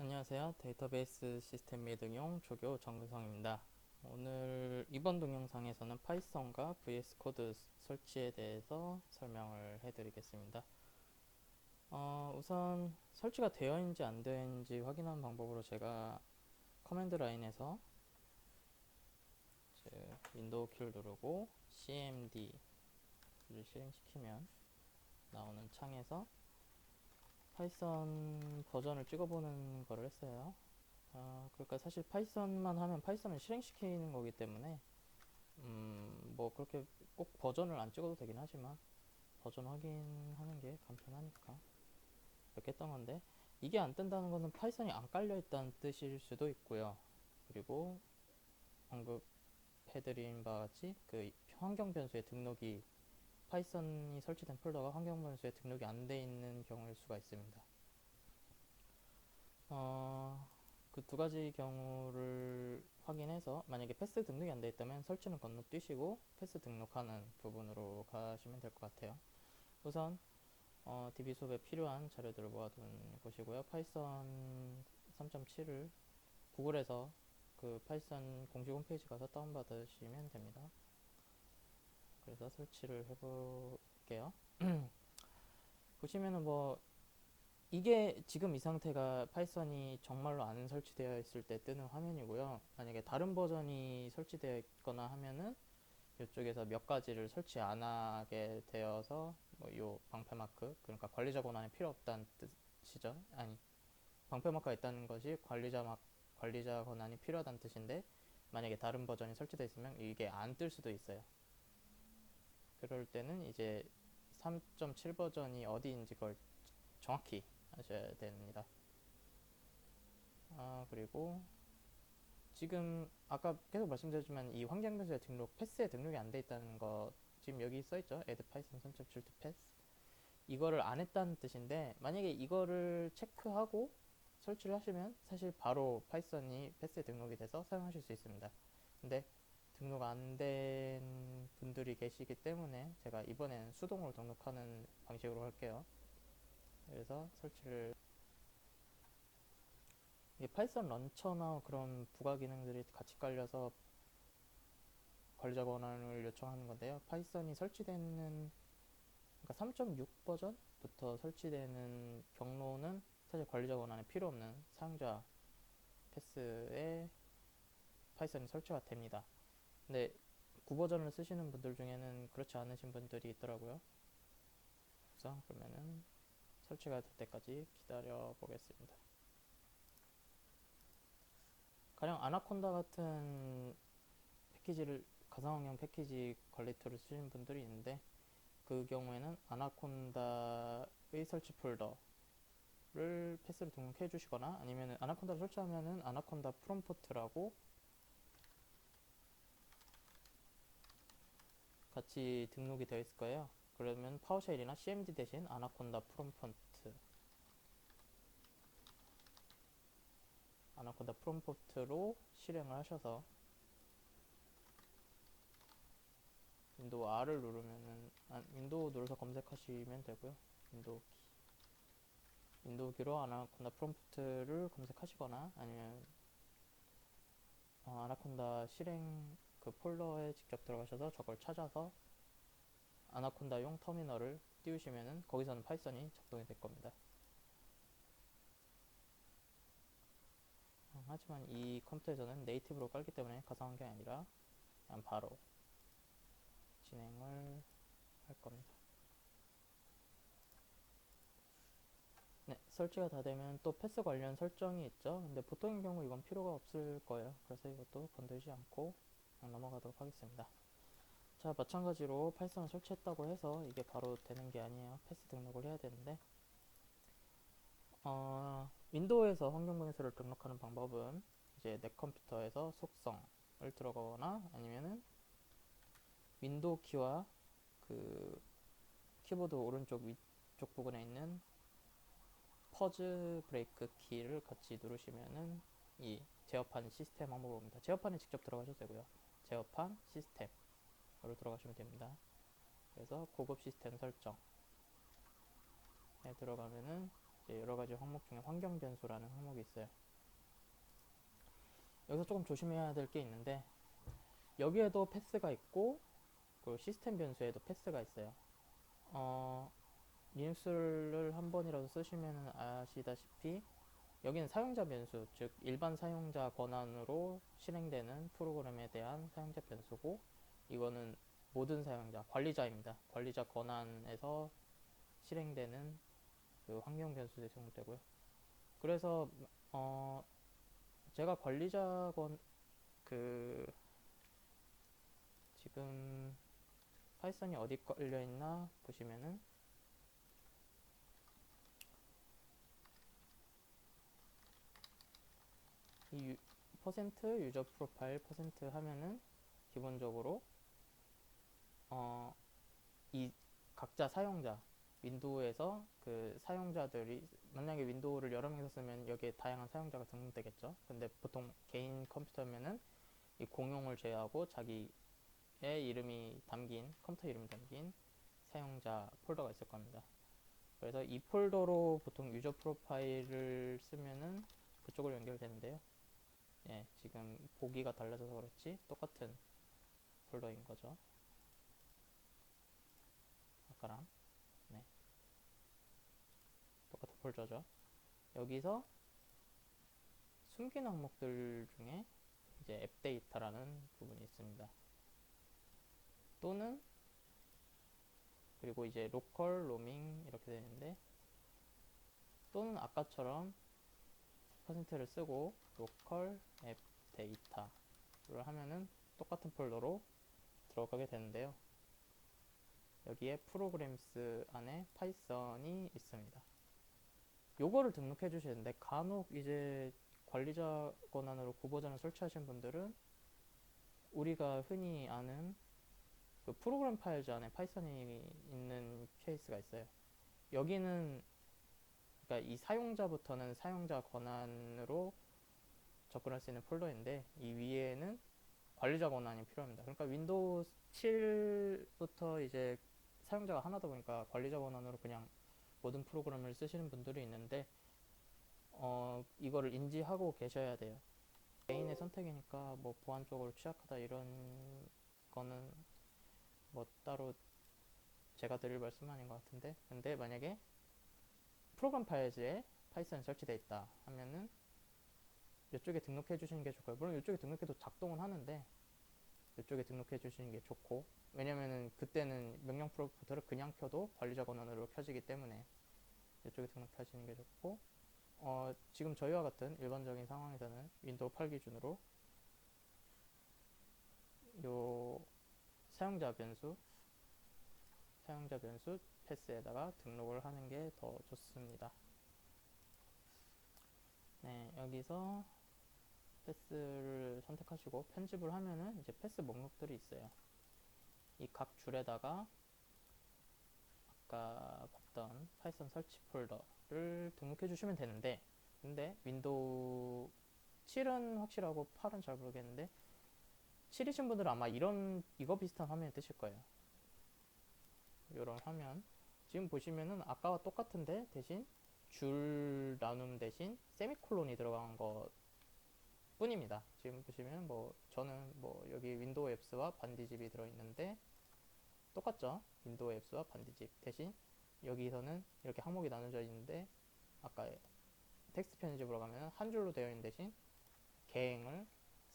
안녕하세요. 데이터베이스 시스템 및 응용 조교 정근성입니다. 오늘 이번 동영상에서는 파이썬과 VS 코드 설치에 대해서 설명을 해드리겠습니다. 우선 설치가 되어 있는지 안 되어 있는지 확인하는 방법으로 제가 커맨드 라인에서 윈도우 키를 누르고 cmd를 실행시키면 나오는 창에서 파이썬 버전을 찍어보는 거를 했어요. 그러니까 사실 파이썬만 하면 파이썬을 실행시키는 거기 때문에 뭐 그렇게 꼭 버전을 안 찍어도 되긴 하지만 버전 확인하는 게 간편하니까 이렇게 했던 건데, 이게 안 뜬다는 것은 파이썬이 안 깔려 있다는 뜻일 수도 있고요. 그리고 언급해드린 바와 같이 그 환경 변수의 등록이, 파이썬이 설치된 폴더가 환경 변수에 등록이 안 돼 있는 경우일 수가 있습니다. 그 두 가지 경우를 확인해서 만약에 패스 등록이 안 돼 있다면 설치는 건너뛰시고 패스 등록하는 부분으로 가시면 될 것 같아요. 우선 DB 수업에 필요한 자료들을 모아둔 곳이고요. 파이썬 3.7을 구글에서 그 파이썬 공식 홈페이지 가서 다운받으시면 됩니다. 그래서 설치를 해볼게요. 보시면은 뭐 이게 지금 이 상태가 파이썬이 정말로 안 설치되어 있을 때 뜨는 화면이고요. 만약에 다른 버전이 설치되어 있거나 하면은 이쪽에서 몇 가지를 설치 안 하게 되어서 뭐 요 방패 마크, 그러니까 관리자 권한이 필요 없다는 뜻이죠. 아니, 방패 마크가 있다는 것이 관리자 권한이 필요하다는 뜻인데, 만약에 다른 버전이 설치되어 있으면 이게 안 뜰 수도 있어요. 그럴 때는 이제 3.7 버전이 어디인지 그걸 정확히 하셔야 됩니다. 그리고 지금 아까 계속 말씀드렸지만 이 환경 변수의 등록, 패스에 등록이 안 돼 있다는 거 지금 여기 써있죠. add python 3.7 to pass. 이거를 안 했다는 뜻인데, 만약에 이거를 체크하고 설치를 하시면 사실 바로 파이썬이 패스에 등록이 돼서 사용하실 수 있습니다. 근데 등록 안 된 분들이 계시기 때문에 제가 이번에는 수동으로 등록하는 방식으로 할게요. 그래서 설치를, 이게 파이썬 런처나 그런 부가 기능들이 같이 깔려서 관리자 권한을 요청하는 건데요. 파이썬이 설치되는, 그러니까 3.6 버전부터 설치되는 경로는 사실 관리자 권한이 필요 없는 사용자 패스에 파이썬이 설치가 됩니다. 근데 9버전을 쓰시는 분들 중에는 그렇지 않으신 분들이 있더라고요. 그래서 그러면은 설치가 될 때까지 기다려 보겠습니다. 가령 아나콘다 같은 패키지를, 가상환경 패키지 관리툴을 쓰시는 분들이 있는데, 그 경우에는 아나콘다의 설치 폴더를 패스로 등록해 주시거나, 아니면 아나콘다를 설치하면은 아나콘다 프롬프트라고 같이 등록이 되어 있을 거예요. 그러면 파워쉘이나 cmd 대신 아나콘다 프롬프트로 실행을 하셔서 윈도우 R을 누르면은, 윈도우 눌러서 검색하시면 되고요. 윈도우 키로 아나콘다 프롬프트를 검색하시거나, 아니면 아나콘다 실행 그 폴더에 직접 들어가셔서 저걸 찾아서 아나콘다용 터미널을 띄우시면은 거기서는 파이썬이 작동이 될 겁니다. 하지만 이 컴퓨터에서는 네이티브로 깔기 때문에 가상환경이 아니라 그냥 바로 진행을 할 겁니다. 네, 설치가 다 되면 또 패스 관련 설정이 있죠. 근데 보통의 경우 이건 필요가 없을 거예요. 그래서 이것도 건들지 않고 그냥 넘어가도록 하겠습니다. 자, 마찬가지로 파이썬을 설치했다고 해서 이게 바로 되는 게 아니에요. 패스 등록을 해야 되는데, 윈도우에서 환경변수를 등록하는 방법은 이제 내 컴퓨터에서 속성을 들어가거나, 아니면은 윈도우 키와 그 키보드 오른쪽 위쪽 부분에 있는 퍼즈 브레이크 키를 같이 누르시면은 이 제어판 시스템 항목으로 옵니다. 제어판에 직접 들어가셔도 되고요. 제어판 시스템으로 들어가시면 됩니다. 그래서 고급 시스템 설정에 들어가면은 이제 여러 가지 항목 중에 환경 변수라는 항목이 있어요. 여기서 조금 조심해야 될 게 있는데, 여기에도 패스가 있고 그 시스템 변수에도 패스가 있어요. 리눅스를 한 번이라도 쓰시면 아시다시피 여기는 사용자 변수, 즉 일반 사용자 권한으로 실행되는 프로그램에 대한 사용자 변수고, 이거는 모든 사용자, 관리자입니다. 관리자 권한에서 실행되는 그 환경 변수에 적용되고요. 그래서 제가 관리자 그 지금 파이썬이 어디 걸려 있나 보시면은 이 퍼센트 유저 프로파일 퍼센트 하면은 기본적으로 이 각자 사용자, 윈도우에서 그 사용자들이 만약에 윈도우를 여러 명이서 쓰면 여기에 다양한 사용자가 등록되겠죠. 근데 보통 개인 컴퓨터면은 이 공용을 제외하고 자기의 이름이 담긴, 컴퓨터 이름이 담긴 사용자 폴더가 있을 겁니다. 그래서 이 폴더로 보통 유저 프로파일을 쓰면은 그쪽으로 연결되는데요. 예, 지금 보기가 달라져서 그렇지 똑같은 폴더인 거죠. 아까랑. 네, 똑같은 폴더죠. 여기서 숨긴 항목들 중에 이제 앱 데이터라는 부분이 있습니다. 또는 그리고 이제 로컬 로밍 이렇게 되는데, 또는 아까처럼 퍼센트를 쓰고 로컬 앱 데이터를 하면은 똑같은 폴더로 들어가게 되는데요. 여기에 프로그램스 안에 파이썬이 있습니다. 요거를 등록해 주시는데, 간혹 이제 관리자 권한으로 구버전을 설치하신 분들은 우리가 흔히 아는 그 프로그램 파일즈 안에 파이썬이 있는 케이스가 있어요. 여기는 그러니까 이 사용자부터는 사용자 권한으로 접근할 수 있는 폴더인데, 이 위에는 관리자 권한이 필요합니다. 그러니까 윈도우 7부터 이제 사용자가 하나다 보니까 관리자 권한으로 그냥 모든 프로그램을 쓰시는 분들이 있는데, 이거를 인지하고 계셔야 돼요. 개인의 선택이니까 뭐 보안 쪽으로 취약하다 이런 거는 뭐 따로 제가 드릴 말씀은 아닌 것 같은데, 근데 만약에 프로그램 파일즈에 파이썬이 설치되어 있다 하면은 이쪽에 등록해 주시는 게 좋고요. 물론 이쪽에 등록해도 작동은 하는데 이쪽에 등록해 주시는 게 좋고, 왜냐면은 그때는 명령 프로포트를 그냥 켜도 관리자 권한으로 켜지기 때문에 이쪽에 등록하시는 게 좋고, 지금 저희와 같은 일반적인 상황에서는 윈도우 8 기준으로 요 사용자 변수 패스에다가 등록을 하는 게 더 좋습니다. 네, 여기서 패스를 선택하시고 편집을 하면은 이제 패스 목록들이 있어요. 이 각 줄에다가 아까 봤던 파이썬 설치 폴더를 등록해 주시면 되는데, 근데 윈도우 7은 확실하고 8은 잘 모르겠는데 7이신 분들은 아마 이거 비슷한 화면이 뜨실 거예요. 이런 화면 지금 보시면은 아까와 똑같은데 대신 줄 나눔 대신 세미콜론이 들어간 것 뿐입니다. 지금 보시면 뭐 저는 뭐 여기 윈도우 앱스와 반디집이 들어있는데 똑같죠? 윈도우 앱스와 반디집 대신 여기서는 이렇게 항목이 나눠져 있는데, 아까 텍스트 편집으로 가면 한 줄로 되어 있는 대신 개행을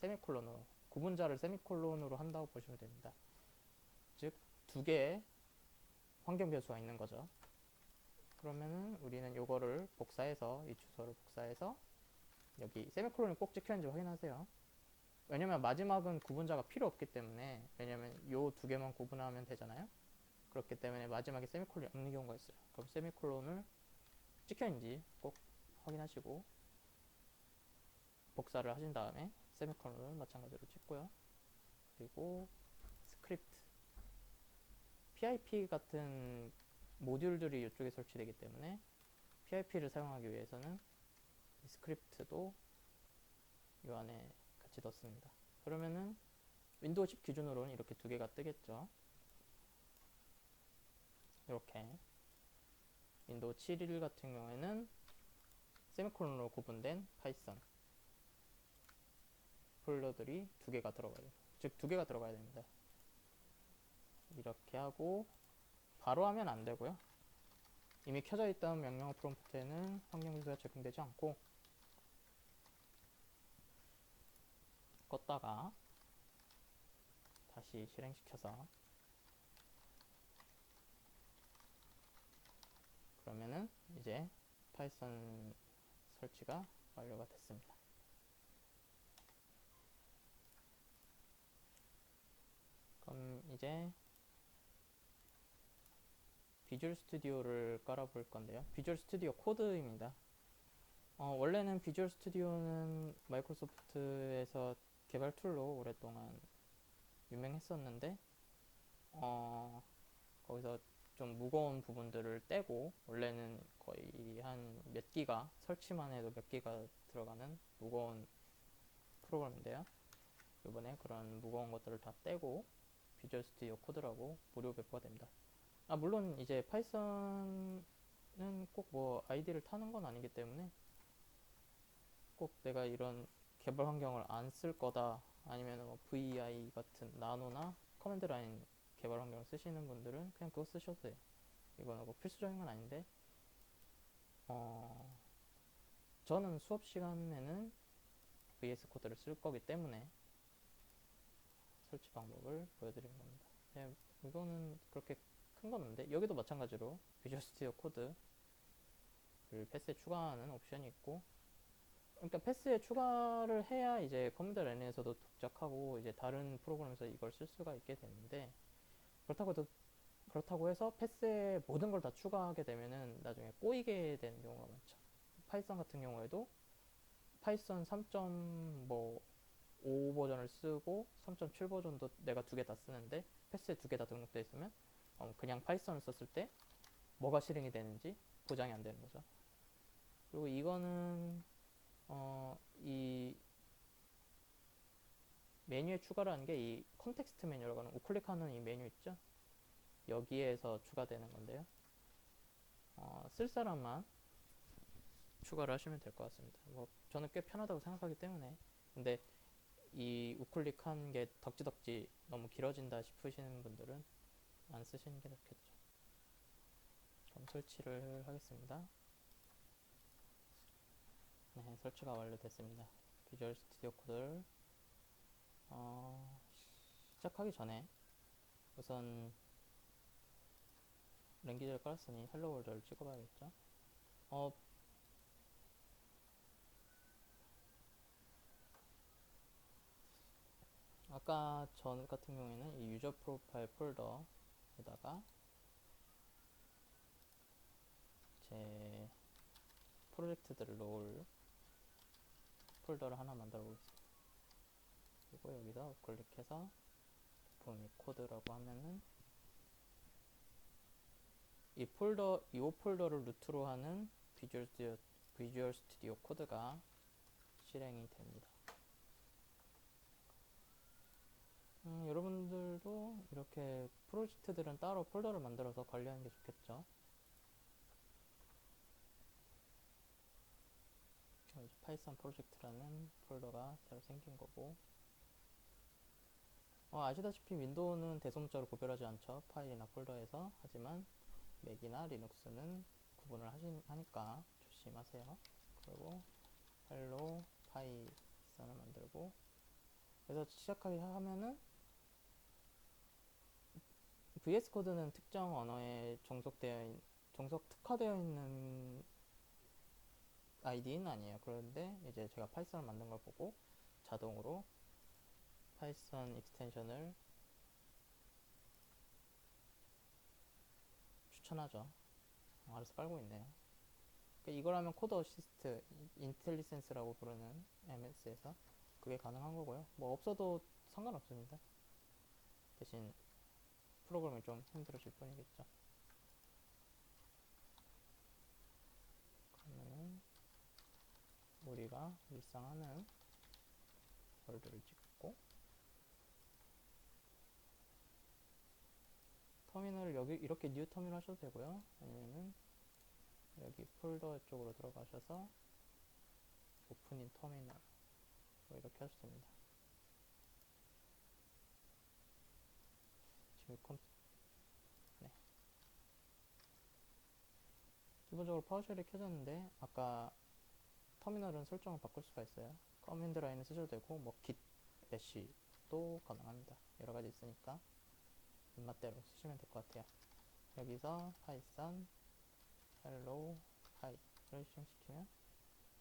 세미콜론으로, 구분자를 세미콜론으로 한다고 보시면 됩니다. 즉 두 개의 환경 변수가 있는 거죠. 그러면은 우리는 요거를 복사해서 이 주소를 복사해서 여기 세미콜론이 꼭 찍혀있는지 확인하세요. 왜냐면 마지막은 구분자가 필요 없기 때문에, 왜냐면 요 두 개만 구분하면 되잖아요. 그렇기 때문에 마지막에 세미콜론이 없는 경우가 있어요. 그럼 세미콜론을 찍혀있는지 꼭 확인하시고 복사를 하신 다음에 세미콜론을 마찬가지로 찍고요. 그리고 스크립트, PIP 같은 모듈들이 이쪽에 설치되기 때문에 PIP를 사용하기 위해서는 이 스크립트도 이 안에 같이 넣습니다. 그러면은 윈도우 10 기준으로는 이렇게 두 개가 뜨겠죠. 이렇게 윈도우 7일 같은 경우에는 세미콜론으로 구분된 파이썬 폴더들이 두 개가 들어가요. 즉, 두 개가 들어가야 됩니다. 이렇게 하고 바로 하면 안 되고요. 이미 켜져 있던 명령 프롬프트에는 환경 지수가 적용되지 않고 껐다가 다시 실행시켜서 그러면은 이제 파이썬 설치가 완료가 됐습니다. 그럼 이제 비주얼 스튜디오를 깔아볼 건데요. 비주얼 스튜디오 코드입니다. 원래는 비주얼 스튜디오는 마이크로소프트에서 개발 툴로 오랫동안 유명했었는데 거기서 좀 무거운 부분들을 떼고 원래는 거의 한 몇 기가 설치만 해도 몇 기가 들어가는 무거운 프로그램인데요. 이번에 그런 무거운 것들을 다 떼고 비주얼 스튜디오 코드라고 무료 배포가 됩니다. 물론 이제 파이썬은 꼭 뭐 아이디를 타는 건 아니기 때문에 꼭 내가 이런 개발 환경을 안 쓸 거다 아니면 뭐 VI 같은 나노나 커맨드 라인 개발 환경을 쓰시는 분들은 그냥 그거 쓰셔도 돼요. 이거는 뭐 필수적인 건 아닌데 저는 수업 시간에는 VS 코드를 쓸 거기 때문에 설치 방법을 보여드리는 겁니다. 네, 이거는 그렇게 큰 건 없는데 여기도 마찬가지로 비주얼 스튜디오 코드를 패스에 추가하는 옵션이 있고, 그러니까 패스에 추가를 해야 이제 커맨드 라인에서도 독작하고 이제 다른 프로그램에서 이걸 쓸 수가 있게 되는데, 그렇다고 해서 패스에 모든 걸 다 추가하게 되면은 나중에 꼬이게 되는 경우가 많죠. 파이썬 같은 경우에도 파이썬 3.5 버전을 쓰고 3.7 버전도 내가 두 개 다 쓰는데 패스에 두 개 다 등록되어 있으면 그냥 파이썬을 썼을 때 뭐가 실행이 되는지 보장이 안 되는 거죠. 그리고 이거는 이 메뉴에 추가를 한 게 이 컨텍스트 메뉴라고 하는 우클릭하는 이 메뉴 있죠? 여기에서 추가되는 건데요. 쓸 사람만 추가를 하시면 될 것 같습니다. 뭐 저는 꽤 편하다고 생각하기 때문에. 근데 이 우클릭한 게 덕지덕지 너무 길어진다 싶으시는 분들은 안 쓰시는 게 좋겠죠. 그럼 설치를 하겠습니다. 네, 설치가 완료됐습니다. 비주얼 스튜디오 코드를 시작하기 전에 우선 랭귀지를 깔았으니 헬로 월드를 찍어봐야겠죠. 아까 전 같은 경우에는 이 유저 프로파일 폴더에다가 제 프로젝트들을 놓을 폴더를 하나 만들어 보겠습니다. 그리고 여기다 우클릭해서 부품 및 코드라고 하면은 이 폴더를 루트로 하는 비주얼 스튜디오 코드가 실행이 됩니다. 여러분들도 이렇게 프로젝트들은 따로 폴더를 만들어서 관리하는 게 좋겠죠. 파이썬 프로젝트라는 폴더가 새로 생긴 거고, 아시다시피 윈도우는 대소문자로 구별하지 않죠. 파일이나 폴더에서. 하지만 맥이나 리눅스는 구분을 하니까 조심하세요. 그리고 헬로 파이썬을 만들고, 그래서 시작하게 하면은 VS 코드는 특정 언어에 정석 특화되어 있는 아이디는 아니에요. 그런데 이제 제가 파이썬을 만든 걸 보고 자동으로 파이썬 익스텐션을 추천하죠. 알아서 깔고 있네요. 그러니까 이걸 하면 코드 어시스트, 인텔리센스라고 부르는 MS에서 그게 가능한 거고요. 뭐 없어도 상관없습니다. 대신 프로그램이 좀 힘들어질 뿐이겠죠. 그러면은 우리가 일상 하는 월드를 찍고 터미널을 여기 이렇게 뉴 터미널 하셔도 되고요. 아니면은 여기 폴더 쪽으로 들어가셔서 오픈인 터미널 뭐 이렇게 하셔도 됩니다. 지금 네. 기본적으로 파워쉘이 켜졌는데 아까 터미널은 설정을 바꿀 수가 있어요. 커맨드 라인을 쓰셔도 되고 뭐 git bash도 가능합니다. 여러 가지 있으니까 입맛대로 쓰시면 될 것 같아요. 여기서 파이썬 hello hi를 실행시키면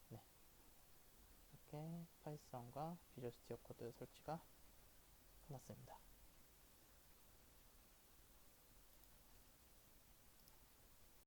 네, 이렇게 파이썬과 비주얼 스튜디오 코드 설치가 끝났습니다.